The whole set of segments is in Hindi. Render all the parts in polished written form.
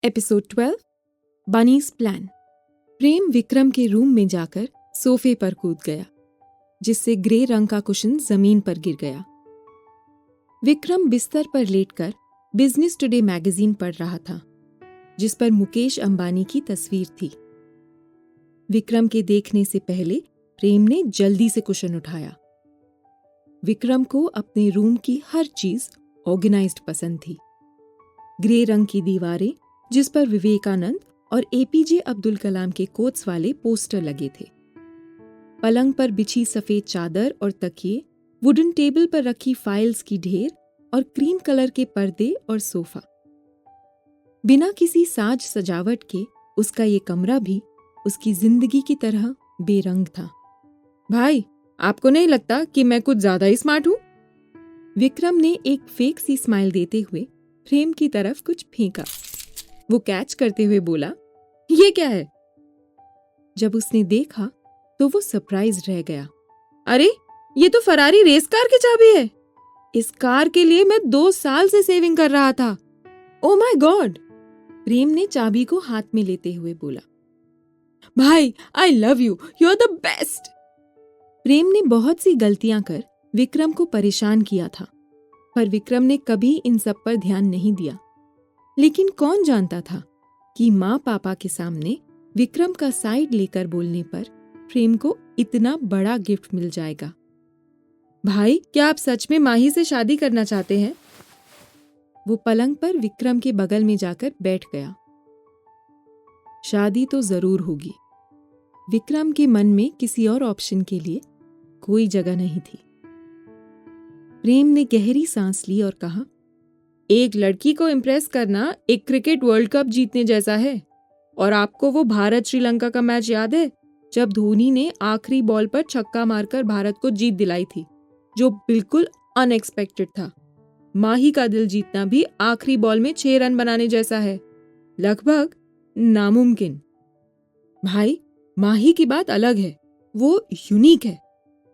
Episode 12 bunnies plan. Prem Vikram के रूम में जाकर सोफे पर कूद गया, जिससे ग्रे रंग का कुशन जमीन पर गिर गया। विक्रम बिस्तर पर लेटकर बिजनेस टुडे मैगजीन पढ़ रहा था, जिस पर मुकेश अंबानी की तस्वीर थी। विक्रम के देखने से पहले प्रेम ने जल्दी से कुशन उठाया। विक्रम को अपने रूम की हर चीज ऑर्गेनाइज्ड पसंद थी। ग्रे रंग की दीवारें, जिस पर विवेकानंद और एपीजे अब्दुल कलाम के कोट्स वाले पोस्टर लगे थे। पलंग पर बिछी सफेद चादर और तकिए, वुडन टेबल पर रखी फाइल्स की ढेर और क्रीम कलर के पर्दे और सोफा। बिना किसी साज सजावट के उसका ये कमरा भी उसकी जिंदगी की तरह बेरंग था। भाई, आपको नहीं लगता कि मैं कुछ ज्यादा ही स्मार्ट हूं? विक्रम ने एक फेक सी स्माइल देते हुए प्रेम की तरफ कुछ फेंका। वो कैच करते हुए बोला, ये क्या है? जब उसने देखा तो वो सरप्राइज रह गया। अरे, ये तो फरारी रेस कार की चाबी है। इस कार के लिए मैं 2 साल से सेविंग कर रहा था। Oh my God! प्रेम ने चाबी को हाथ में लेते हुए बोला। भाई, I love you, you are the best. Prem ने बहुत सी गलतियां कर विक्रम को परेशान किया था, पर विक्रम ने कभी इन सब पर ध्यान नहीं दिया। लेकिन कौन जानता था कि माँ पापा के सामने विक्रम का साइड लेकर बोलने पर प्रेम को इतना बड़ा गिफ्ट मिल जाएगा। भाई, क्या आप सच में माही से शादी करना चाहते हैं? वो पलंग पर विक्रम के बगल में जाकर बैठ गया। शादी तो जरूर होगी। विक्रम के मन में किसी और ऑप्शन के लिए कोई जगह नहीं थी। प्रेम ने गहरी सांस ली और कहा, एक लड़की को इम्प्रेस करना एक क्रिकेट वर्ल्ड कप जीतने जैसा है। और आपको वो भारत श्रीलंका का मैच याद है, जब धोनी ने आखिरी बॉल पर छक्का मारकर भारत को जीत दिलाई थी, जो बिल्कुल अनएक्सपेक्टेड था। माही का दिल जीतना भी आखिरी बॉल में 6 रन बनाने जैसा है, लगभग नामुमकिन। भाई, माही की बात अलग है, वो यूनिक है।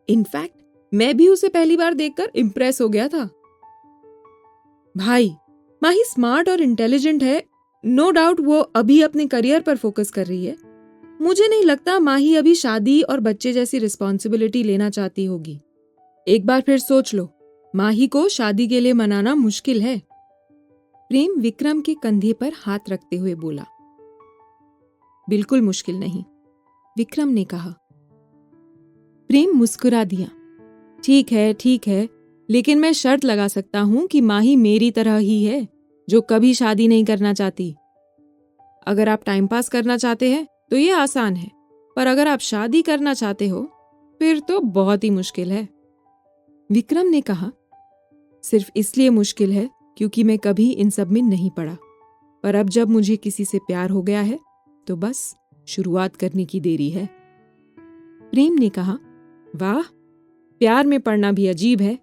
इनफैक्ट मैं भी उसे पहली बार देखकर इम्प्रेस हो गया था। भाई, माही स्मार्ट और इंटेलिजेंट है, नो डाउट। वो अभी अपने करियर पर फोकस कर रही है। मुझे नहीं लगता माही अभी शादी और बच्चे जैसी रिस्पॉन्सिबिलिटी लेना चाहती होगी। एक बार फिर सोच लो, माही को शादी के लिए मनाना मुश्किल है। प्रेम विक्रम के कंधे पर हाथ रखते हुए बोला। बिल्कुल मुश्किल नहीं, विक्रम ने कहा। प्रेम मुस्कुरा दिया। ठीक है, लेकिन मैं शर्त लगा सकता हूं कि माही मेरी तरह ही है, जो कभी शादी नहीं करना चाहती। अगर आप टाइम पास करना चाहते हैं तो ये आसान है, पर अगर आप शादी करना चाहते हो फिर तो बहुत ही मुश्किल है। विक्रम ने कहा, सिर्फ इसलिए मुश्किल है क्योंकि मैं कभी इन सब में नहीं पड़ा, पर अब जब मुझे किसी से प्यार हो गया है तो बस शुरुआत करने की देरी है। प्रेम ने कहा, वाह, प्यार में पड़ना भी अजीब है।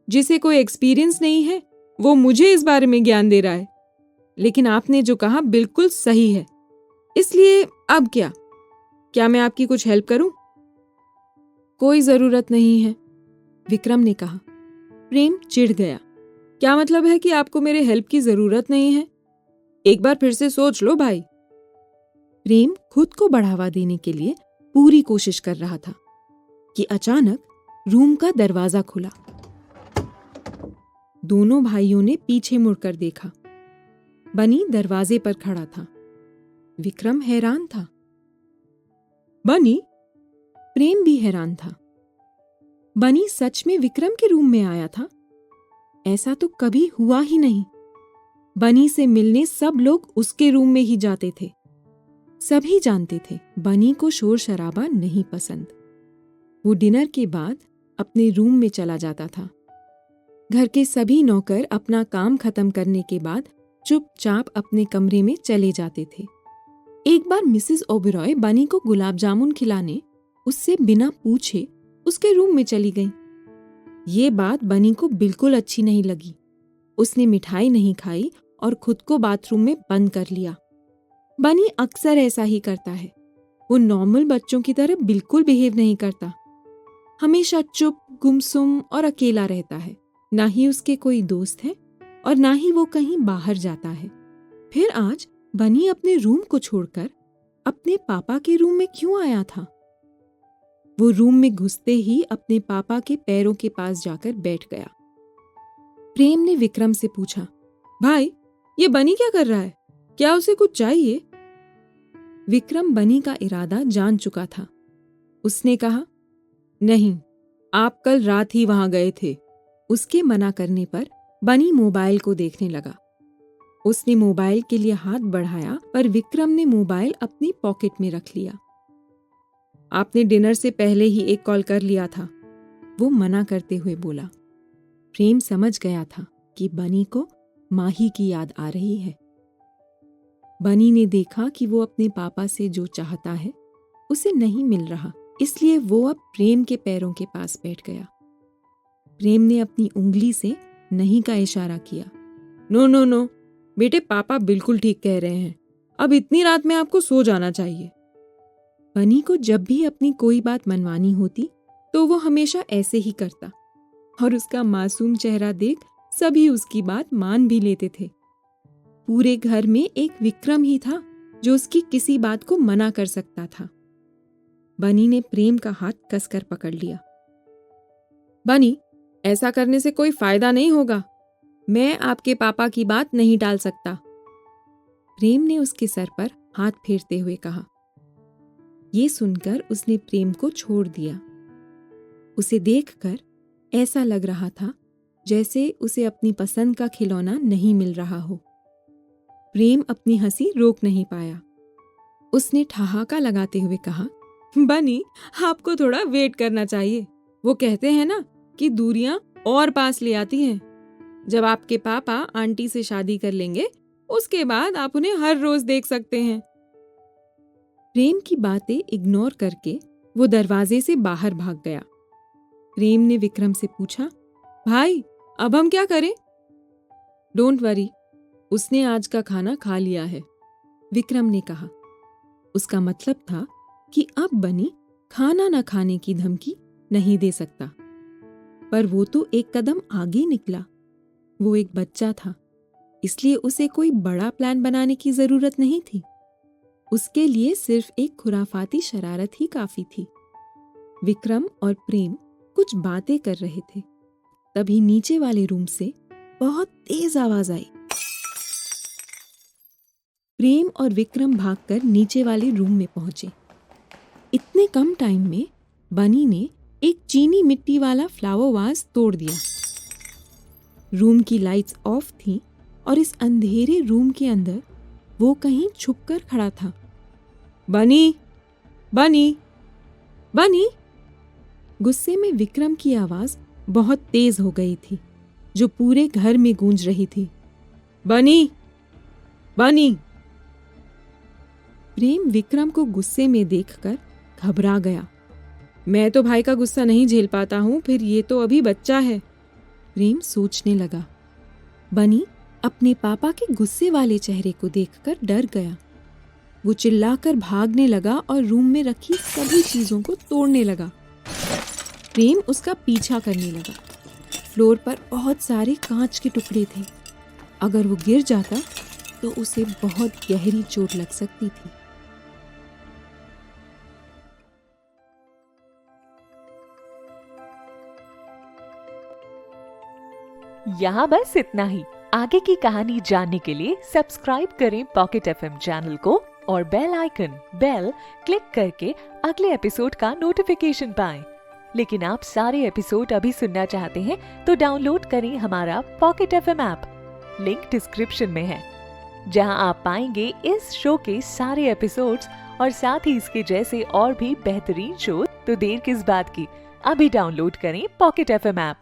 जिसे कोई एक्सपीरियंस नहीं है वो मुझे इस बारे में ज्ञान दे रहा है। लेकिन आपने जो कहा बिल्कुल सही है। इसलिए अब क्या मैं आपकी कुछ हेल्प करूं? कोई जरूरत नहीं है, विक्रम ने कहा। प्रेम चिढ़ गया। क्या मतलब है कि आपको मेरे हेल्प की जरूरत नहीं है? एक बार फिर से सोच लो भाई। प्रेम खुद को बढ़ावा देने के लिए पूरी कोशिश कर रहा था कि अचानक रूम का दरवाजा खुला। दोनों भाइयों ने पीछे मुड़कर देखा। बनी दरवाजे पर खड़ा था। विक्रम हैरान था। बनी? प्रेम भी हैरान था। बनी सच में विक्रम के रूम में आया था? ऐसा तो कभी हुआ ही नहीं। बनी से मिलने सब लोग उसके रूम में ही जाते थे। सभी जानते थे बनी को शोर शराबा नहीं पसंद। वो डिनर के बाद अपने रूम में चला जाता था। घर के सभी नौकर अपना काम खत्म करने के बाद चुपचाप अपने कमरे में चले जाते थे। एक बार मिसेस ओबेरॉय बनी को गुलाब जामुन खिलाने उससे बिना पूछे उसके रूम में चली गई। ये बात बनी को बिल्कुल अच्छी नहीं लगी। उसने मिठाई नहीं खाई और खुद को बाथरूम में बंद कर लिया। बनी अक्सर ऐसा ही करता है। वो नॉर्मल बच्चों की तरह बिल्कुल बिहेव नहीं करता। हमेशा चुप, गुमसुम और अकेला रहता है। ना ही उसके कोई दोस्त है और ना ही वो कहीं बाहर जाता है। फिर आज बनी अपने रूम को छोड़कर अपने पापा के रूम में क्यों आया था? वो रूम में घुसते ही अपने पापा के पैरों के पास जाकर बैठ गया। प्रेम ने विक्रम से पूछा, भाई, ये बनी क्या कर रहा है? क्या उसे कुछ चाहिए? विक्रम बनी का इरादा जान चुका था। उसने कहा, नहीं, आप कल रात ही वहां गए थे। उसके मना करने पर बनी मोबाइल को देखने लगा। उसने मोबाइल के लिए हाथ बढ़ाया पर विक्रम ने मोबाइल अपनी पॉकेट में रख लिया। आपने डिनर से पहले ही एक कॉल कर लिया था, वो मना करते हुए बोला। प्रेम समझ गया था कि बनी को माही की याद आ रही है। बनी ने देखा कि वो अपने पापा से जो चाहता है उसे नहीं मिल रहा, इसलिए वो अब प्रेम के पैरों के पास बैठ गया। प्रेम ने अपनी उंगली से नहीं का इशारा किया। नो नो नो बेटे, पापा बिल्कुल ठीक कह रहे हैं। अब इतनी रात में आपको सो जाना चाहिए। बनी को जब भी अपनी कोई बात मनवानी होती तो वो हमेशा ऐसे ही करता और उसका मासूम चेहरा देख सभी उसकी बात मान भी लेते थे। पूरे घर में एक विक्रम ही था जो उसकी किसी बात को मना कर सकता था। बनी ने प्रेम का हाथ कसकर पकड़ लिया। बनी, ऐसा करने से कोई फायदा नहीं होगा। मैं आपके पापा की बात नहीं टाल सकता। प्रेम ने उसके सर पर हाथ फेरते हुए कहा। ये सुनकर उसने प्रेम को छोड़ दिया। उसे देखकर ऐसा लग रहा था जैसे उसे अपनी पसंद का खिलौना नहीं मिल रहा हो। प्रेम अपनी हंसी रोक नहीं पाया। उसने ठहाका लगाते हुए कहा, बनी, आपको थोड़ा वेट करना चाहिए। वो कहते हैं ना कि दूरियां और पास ले आती हैं। जब आपके पापा आंटी से शादी कर लेंगे, उसके बाद आप उन्हें हर रोज देख सकते हैं। प्रेम की बातें इग्नोर करके वो दरवाजे से बाहर भाग गया। प्रेम ने विक्रम से पूछा, भाई, अब हम क्या करें? डोंट वरी, उसने आज का खाना खा लिया है, विक्रम ने कहा। उसका मतलब था कि अब बनी खाना न खाने की धमकी नहीं दे सकता। पर वो तो एक कदम आगे निकला। वो एक बच्चा था, इसलिए उसे कोई बड़ा प्लान बनाने की जरूरत नहीं थी। उसके लिए सिर्फ एक खुराफाती शरारत ही काफी थी। विक्रम और प्रेम कुछ बातें कर रहे थे, तभी नीचे वाले रूम से बहुत तेज आवाज आई। प्रेम और विक्रम भागकर नीचे वाले रूम में पहुंचे। इतने कम टाइम में बनी ने एक चीनी मिट्टी वाला फ्लावर वाज तोड़ दिया। रूम की लाइट्स ऑफ थीं और इस अंधेरे रूम के अंदर वो कहीं छुपकर खड़ा था। बनी, बनी, बनी! गुस्से में विक्रम की आवाज बहुत तेज हो गई थी, जो पूरे घर में गूंज रही थी। बनी, बनी! प्रेम विक्रम को गुस्से में देखकर घबरा गया। मैं तो भाई का गुस्सा नहीं झेल पाता हूं, फिर ये तो अभी बच्चा है। प्रेम सोचने लगा। बनी अपने पापा के गुस्से वाले चेहरे को देखकर डर गया। वो चिल्लाकर भागने लगा और रूम में रखी सभी चीजों को तोड़ने लगा। प्रेम उसका पीछा करने लगा। फ्लोर पर बहुत सारे कांच के टुकड़े थे। अगर वो गिर जाता तो उसे बहुत गहरी चोट लग सकती थी। यहाँ बस इतना ही। आगे की कहानी जानने के लिए सब्सक्राइब करें पॉकेट एफएम चैनल को और बेल आइकन क्लिक करके अगले एपिसोड का नोटिफिकेशन पाएं। लेकिन आप सारे एपिसोड अभी सुनना चाहते हैं तो डाउनलोड करें हमारा pocket FM app. Link description में है, जहां आप पाएंगे इस शो के सारे एपिसोड्स और साथ ही इसके जैसे और भी बेहतरीन शो। तो देर किस बात की, अभी डाउनलोड करें पॉकेट एफएम ऐप।